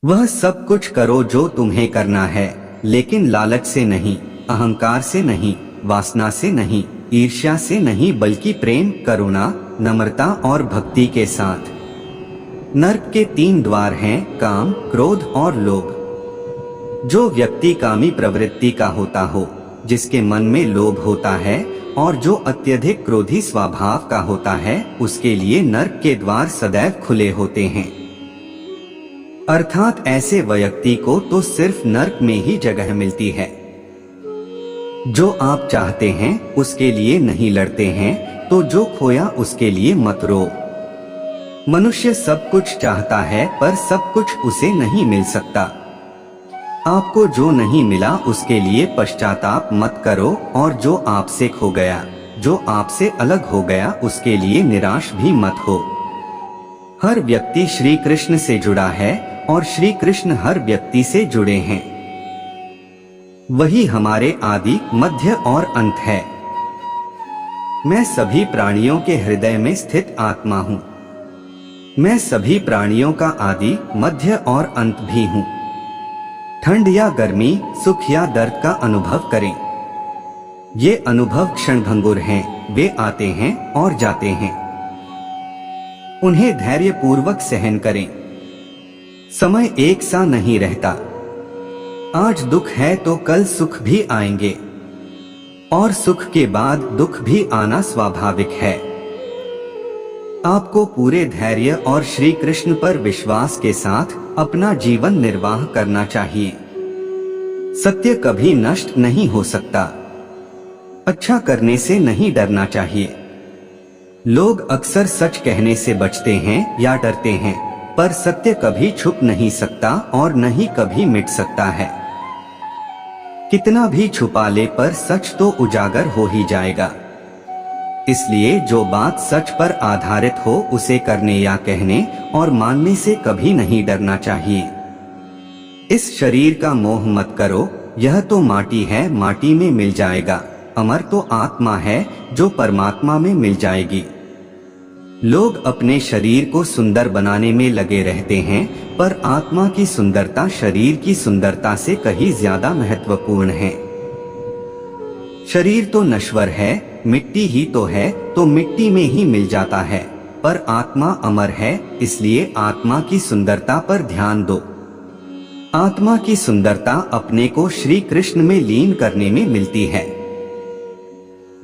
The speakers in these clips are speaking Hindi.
वह सब कुछ करो जो तुम्हें करना है, लेकिन लालच से नहीं, अहंकार से नहीं, वासना से नहीं, ईर्ष्या से नहीं, बल्कि प्रेम, करुणा, नम्रता और भक्ति के साथ। नरक के 3 द्वार हैं, काम, क्रोध और लोभ। जो व्यक्ति कामी प्रवृत्ति का होता हो, जिसके मन में लोभ होता है और जो अत्यधिक क्रोधी स्वभाव का होता है, उसके लिए नरक के द्वार सदैव खुले होते हैं। अर्थात ऐसे व्यक्ति को तो सिर्फ नरक में ही जगह मिलती है। जो आप चाहते हैं उसके लिए नहीं लड़ते हैं, तो जो खोया उसके लिए मत रो। मनुष्य सब कुछ चाहता है पर सब कुछ उसे नहीं मिल सकता। आपको जो नहीं मिला उसके लिए पश्चाताप मत करो, और जो आपसे खो गया, जो आपसे अलग हो गया, उसके लिए निराश भी मत हो। हर व्यक्ति श्री कृष्ण से जुड़ा है और श्री कृष्ण हर व्यक्ति से जुड़े हैं। वही हमारे आदि, मध्य और अंत है। मैं सभी प्राणियों के हृदय में स्थित आत्मा हूँ। मैं सभी प्राणियों का आदि, मध्य और अंत भी हूँ। ठंड या गर्मी, सुख या दर्द का अनुभव करें। ये अनुभव क्षणभंगुर हैं, वे आते हैं और जाते हैं। उन्हें धैर्य पूर्वक सहन करें। समय एक सा नहीं रहता। आज दुख है तो कल सुख भी आएंगे, और सुख के बाद दुख भी आना स्वाभाविक है। आपको पूरे धैर्य और श्री कृष्ण पर विश्वास के साथ अपना जीवन निर्वाह करना चाहिए। सत्य कभी नष्ट नहीं हो सकता। अच्छा करने से नहीं डरना चाहिए। लोग अक्सर सच कहने से बचते हैं या डरते हैं, पर सत्य कभी छुप नहीं सकता और न ही कभी मिट सकता है। कितना भी छुपा ले पर सच तो उजागर हो ही जाएगा। इसलिए जो बात सच पर आधारित हो उसे करने या कहने और मानने से कभी नहीं डरना चाहिए। इस शरीर का मोह मत करो, यह तो माटी है, माटी में मिल जाएगा। अमर तो आत्मा है जो परमात्मा में मिल जाएगी। लोग अपने शरीर को सुंदर बनाने में लगे रहते हैं, पर आत्मा की सुंदरता शरीर की सुंदरता से कहीं ज्यादा महत्वपूर्ण है। शरीर तो नश्वर है, मिट्टी ही तो है, तो मिट्टी में ही मिल जाता है, पर आत्मा अमर है, इसलिए आत्मा की सुंदरता पर ध्यान दो। आत्मा की सुंदरता अपने को श्री कृष्ण में लीन करने में मिलती है।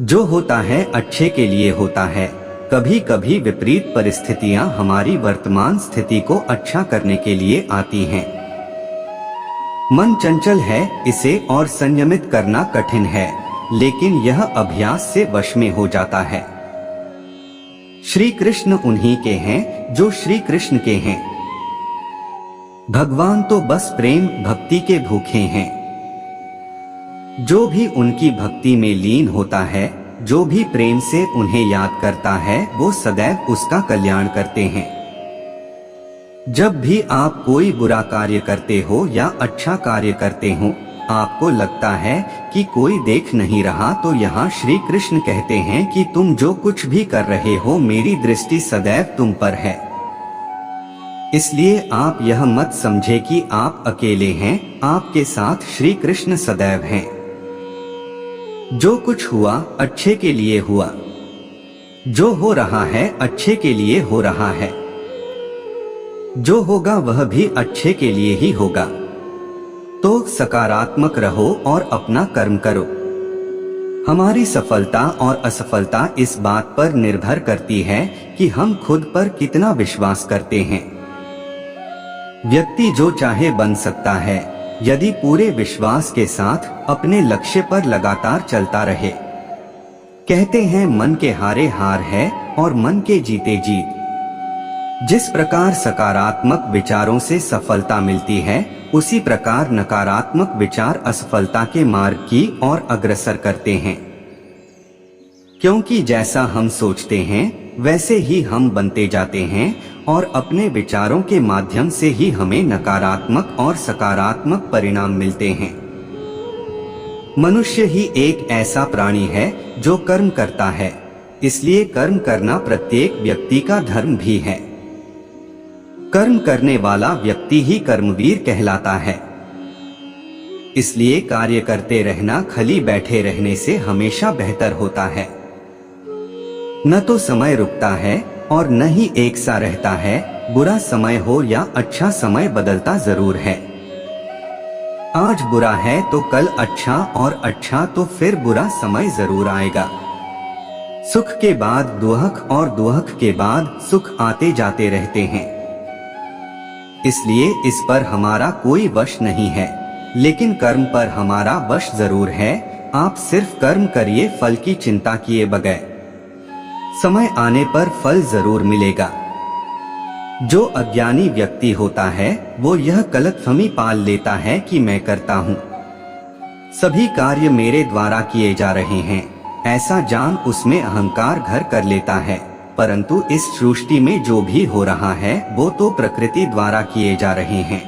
जो होता है अच्छे के लिए होता है। कभी कभी विपरीत परिस्थितियां हमारी वर्तमान स्थिति को अच्छा करने के लिए आती हैं। मन चंचल है, इसे और संयमित करना कठिन है, लेकिन यह अभ्यास से वश में हो जाता है। श्री कृष्ण उन्हीं के हैं जो श्री कृष्ण के हैं। भगवान तो बस प्रेम भक्ति के भूखे हैं। जो भी उनकी भक्ति में लीन होता है, जो भी प्रेम से उन्हें याद करता है, वो सदैव उसका कल्याण करते हैं। जब भी आप कोई बुरा कार्य करते हो या अच्छा कार्य करते हो, आपको लगता है कि कोई देख नहीं रहा, तो यहाँ श्री कृष्ण कहते हैं कि तुम जो कुछ भी कर रहे हो, मेरी दृष्टि सदैव तुम पर है। इसलिए आप यह मत समझे कि आप अकेले हैं, आपके साथ श्री कृष्ण सदैव हैं। जो कुछ हुआ अच्छे के लिए हुआ। जो हो रहा है अच्छे के लिए हो रहा है। जो होगा वह भी अच्छे के लिए ही होगा। तो सकारात्मक रहो और अपना कर्म करो। हमारी सफलता और असफलता इस बात पर निर्भर करती है कि हम खुद पर कितना विश्वास करते हैं। व्यक्ति जो चाहे बन सकता है, यदि पूरे विश्वास के साथ अपने लक्ष्य पर लगातार चलता रहे। कहते हैं मन के हारे हार है और मन के जीते जीत। जिस प्रकार सकारात्मक विचारों से सफलता मिलती है, उसी प्रकार नकारात्मक विचार असफलता के मार्ग की ओर अग्रसर करते हैं। क्योंकि जैसा हम सोचते हैं वैसे ही हम बनते जाते हैं, और अपने विचारों के माध्यम से ही हमें नकारात्मक और सकारात्मक परिणाम मिलते हैं। मनुष्य ही एक ऐसा प्राणी है जो कर्म करता है, इसलिए कर्म करना प्रत्येक व्यक्ति का धर्म भी है। कर्म करने वाला व्यक्ति ही कर्मवीर कहलाता है। इसलिए कार्य करते रहना खाली बैठे रहने से हमेशा बेहतर होता है। न तो समय रुकता है और न ही एक सा रहता है। बुरा समय हो या अच्छा समय बदलता जरूर है। आज बुरा है तो कल अच्छा, और अच्छा तो फिर बुरा समय जरूर आएगा। सुख के बाद दुख और दुख के बाद सुख आते जाते रहते हैं। इसलिए इस पर हमारा कोई वश नहीं है, लेकिन कर्म पर हमारा वश जरूर है। आप सिर्फ कर्म करिए, फल की चिंता किए बगैर। समय आने पर फल जरूर मिलेगा। जो अज्ञानी व्यक्ति होता है वो यह गलतफहमी पाल लेता है कि मैं करता हूँ, सभी कार्य मेरे द्वारा किए जा रहे हैं, ऐसा जान उसमें अहंकार घर कर लेता है। परंतु इस सृष्टि में जो भी हो रहा है वो तो प्रकृति द्वारा किए जा रहे हैं।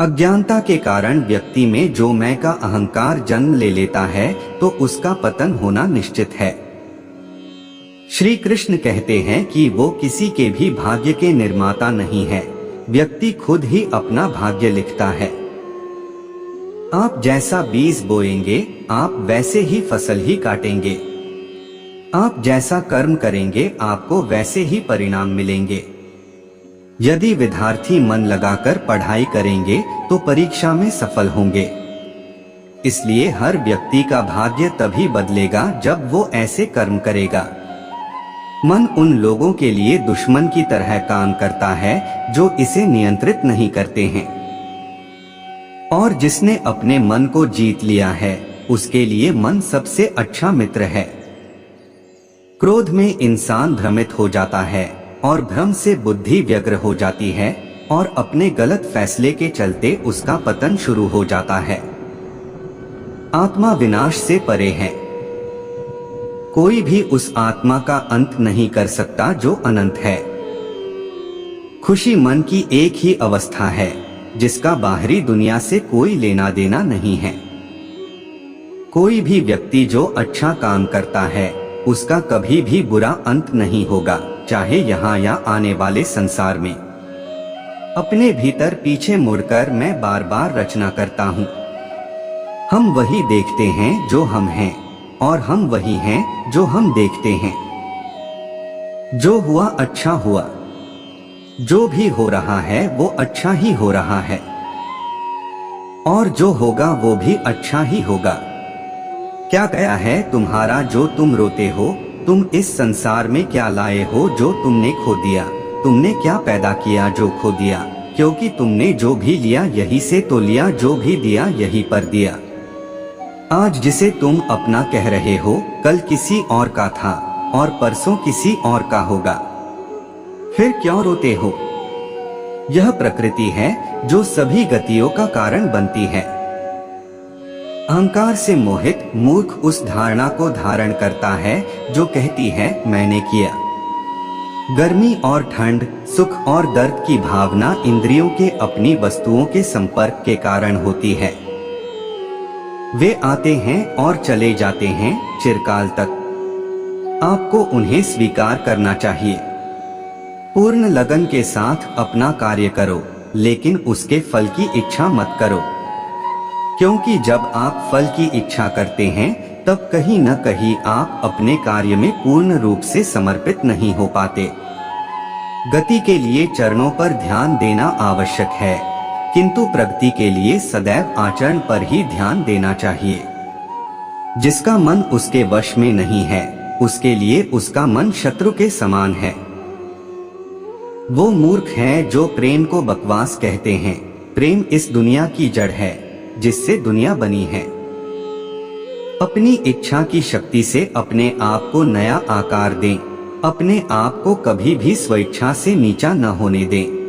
अज्ञानता के कारण व्यक्ति में जो मैं का अहंकार जन्म ले लेता है तो उसका पतन होना निश्चित है। श्री कृष्ण कहते हैं कि वो किसी के भी भाग्य के निर्माता नहीं है, व्यक्ति खुद ही अपना भाग्य लिखता है। आप जैसा बीज बोएंगे आप वैसे ही फसल ही काटेंगे। आप जैसा कर्म करेंगे आपको वैसे ही परिणाम मिलेंगे। यदि विद्यार्थी मन लगाकर पढ़ाई करेंगे तो परीक्षा में सफल होंगे। इसलिए हर व्यक्ति का भाग्य तभी बदलेगा जब वो ऐसे कर्म करेगा। मन उन लोगों के लिए दुश्मन की तरह काम करता है जो इसे नियंत्रित नहीं करते हैं, और जिसने अपने मन को जीत लिया है उसके लिए मन सबसे अच्छा मित्र है। क्रोध में इंसान भ्रमित हो जाता है और भ्रम से बुद्धि व्यग्र हो जाती है और अपने गलत फैसले के चलते उसका पतन शुरू हो जाता है। आत्मा विनाश से परे है। कोई भी उस आत्मा का अंत नहीं कर सकता जो अनंत है। खुशी मन की एक ही अवस्था है जिसका बाहरी दुनिया से कोई लेना देना नहीं है। कोई भी व्यक्ति जो अच्छा काम करता है उसका कभी भी बुरा अंत नहीं होगा, चाहे यहाँ या आने वाले संसार में। अपने भीतर पीछे मुड़कर मैं बार बार रचना करता हूँ। हम वही देखते हैं जो हम हैं, और हम वही हैं जो हम देखते हैं। जो हुआ अच्छा हुआ, जो भी हो रहा है वो अच्छा ही हो रहा है, और जो होगा वो भी अच्छा ही होगा। क्या गया है तुम्हारा जो तुम रोते हो? तुम इस संसार में क्या लाए हो जो तुमने खो दिया? तुमने क्या पैदा किया जो खो दिया? क्योंकि तुमने जो भी लिया यही से तो लिया, जो भी दिया यही पर दिया। आज जिसे तुम अपना कह रहे हो कल किसी और का था और परसों किसी और का होगा, फिर क्यों रोते हो? यह प्रकृति है जो सभी गतियों का कारण बनती है। अहंकार से मोहित मूर्ख उस धारणा को धारण करता है जो कहती है मैंने किया। गर्मी और ठंड, सुख और दर्द की भावना इंद्रियों के अपनी वस्तुओं के संपर्क के कारण होती है। वे आते हैं और चले जाते हैं चिरकाल तक। आपको उन्हें स्वीकार करना चाहिए। पूर्ण लगन के साथ अपना कार्य करो, लेकिन उसके फल की इच्छा मत करो, क्योंकि जब आप फल की इच्छा करते हैं तब कहीं न कहीं आप अपने कार्य में पूर्ण रूप से समर्पित नहीं हो पाते। गति के लिए चरणों पर ध्यान देना आवश्यक है, किंतु प्रगति के लिए सदैव आचरण पर ही ध्यान देना चाहिए। जिसका मन उसके वश में नहीं है उसके लिए उसका मन शत्रु के समान है। वो मूर्ख हैं जो प्रेम को बकवास कहते हैं। प्रेम इस दुनिया की जड़ है जिससे दुनिया बनी है। अपनी इच्छा की शक्ति से अपने आप को नया आकार दें। अपने आप को कभी भी स्वेच्छा से नीचा न होने दें।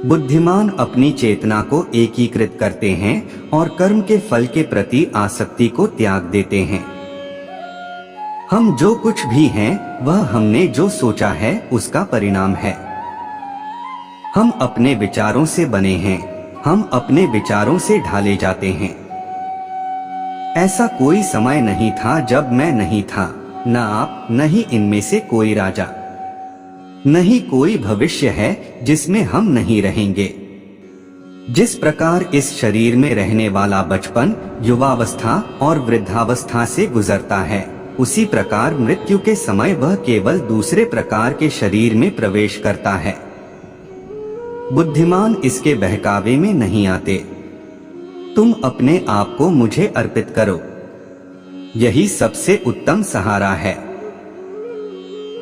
बुद्धिमान अपनी चेतना को एकीकृत करते हैं और कर्म के फल के प्रति आसक्ति को त्याग देते हैं। हम जो कुछ भी हैं वह हमने जो सोचा है उसका परिणाम है। हम अपने विचारों से बने हैं, हम अपने विचारों से ढाले जाते हैं। ऐसा कोई समय नहीं था जब मैं नहीं था, न आप न ही इनमें से कोई राजा। नहीं कोई भविष्य है जिसमें हम नहीं रहेंगे। जिस प्रकार इस शरीर में रहने वाला बचपन, युवावस्था और वृद्धावस्था से गुजरता है, उसी प्रकार मृत्यु के समय वह केवल दूसरे प्रकार के शरीर में प्रवेश करता है। बुद्धिमान इसके बहकावे में नहीं आते। तुम अपने आप को मुझे अर्पित करो, यही सबसे उत्तम सहारा है।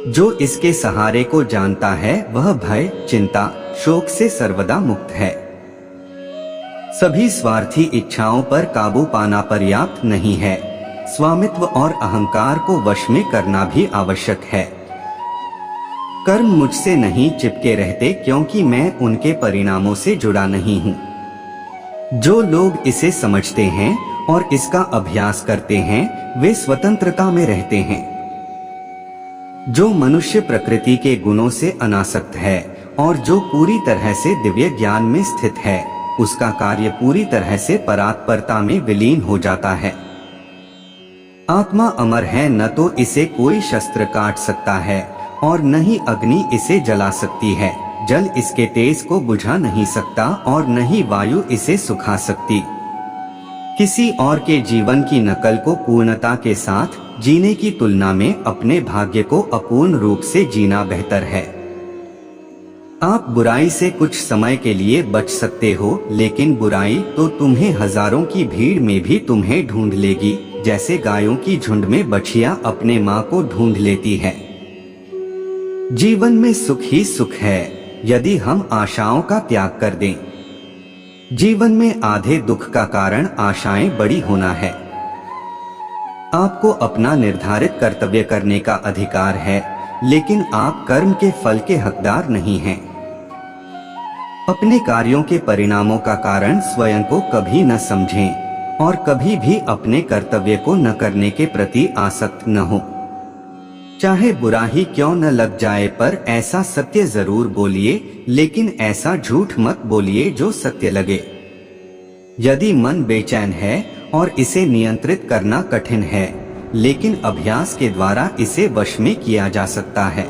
जो इसके सहारे को जानता है वह भय, चिंता, शोक से सर्वदा मुक्त है। सभी स्वार्थी इच्छाओं पर काबू पाना पर्याप्त नहीं है, स्वामित्व और अहंकार को वश में करना भी आवश्यक है। कर्म मुझसे नहीं चिपके रहते क्योंकि मैं उनके परिणामों से जुड़ा नहीं हूँ। जो लोग इसे समझते हैं और इसका अभ्यास करते हैं वे स्वतंत्रता में रहते हैं। जो मनुष्य प्रकृति के गुणों से अनासक्त है और जो पूरी तरह से दिव्य ज्ञान में स्थित है, उसका कार्य पूरी तरह से परात्परता में विलीन हो जाता है। आत्मा अमर है, न तो इसे कोई शस्त्र काट सकता है और न ही अग्नि इसे जला सकती है। जल इसके तेज को बुझा नहीं सकता और न ही वायु इसे सुखा सकती। किसी और के जीवन की नकल को पूर्णता के साथ जीने की तुलना में अपने भाग्य को अपूर्ण रूप से जीना बेहतर है। आप बुराई से कुछ समय के लिए बच सकते हो, लेकिन बुराई तो तुम्हें हजारों की भीड़ में भी तुम्हें ढूंढ लेगी, जैसे गायों की झुंड में बछिया अपने माँ को ढूंढ लेती है। जीवन में सुख ही सुख है यदि हम आशाओं का त्याग कर दें। जीवन में आधे दुख का कारण आशाएं बड़ी होना है। आपको अपना निर्धारित कर्तव्य करने का अधिकार है, लेकिन आप कर्म के फल के हकदार नहीं हैं। अपने कार्यों के परिणामों का कारण स्वयं को कभी न समझें और कभी भी अपने कर्तव्य को न करने के प्रति आसक्त न हो। चाहे बुरा ही क्यों न लग जाए, पर ऐसा सत्य जरूर बोलिए, लेकिन ऐसा झूठ मत बोलिए जो सत्य लगे। यदि मन बेचैन है और इसे नियंत्रित करना कठिन है, लेकिन अभ्यास के द्वारा इसे वश में किया जा सकता है।